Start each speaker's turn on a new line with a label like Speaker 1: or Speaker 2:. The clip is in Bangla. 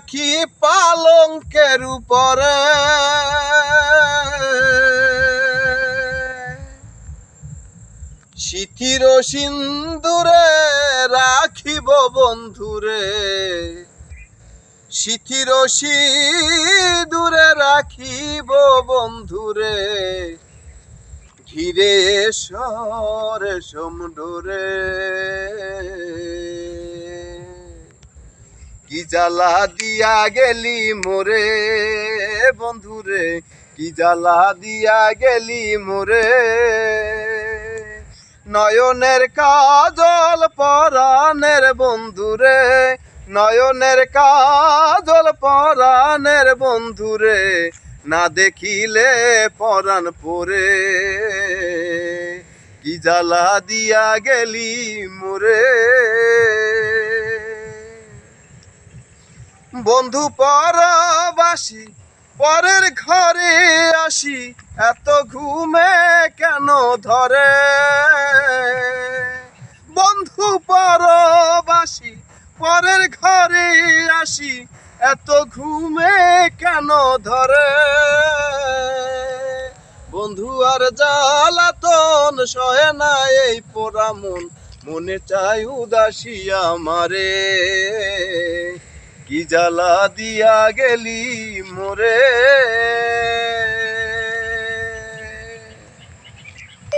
Speaker 1: রাখি পালঙ্কের উপরে, সিথির সিন্দুরে রাখিব বন্ধুরে, সিথির সিঁদুরে রাখিব বন্ধুরে, ঘিরে সরে সমডোরে। কি জ্বালা দিয়া গেলি মোরে বন্ধুরে, কি জ্বালা দিয়া গেলি মোরে, নয়নের কাজল পরাণের বন্ধুরে, নয়নের কাজল পরাণের বন্ধুরে, না দেখিলে পরাণ পরে। কি জ্বালা দিয়া গেলি মোরে বন্ধু পরবাসী, পরের ঘরে আসি, এত ঘুমে কেন ধরে। বন্ধু পরবাসী, পরের ঘরে আসি, এত ঘুমে কেন ধরে। বন্ধু আর জ্বালাতন সহে না এই পোড়া মন, মনে চাই উদাসী আমারে। কি জ্বালা দিয়া গেলি মোরে।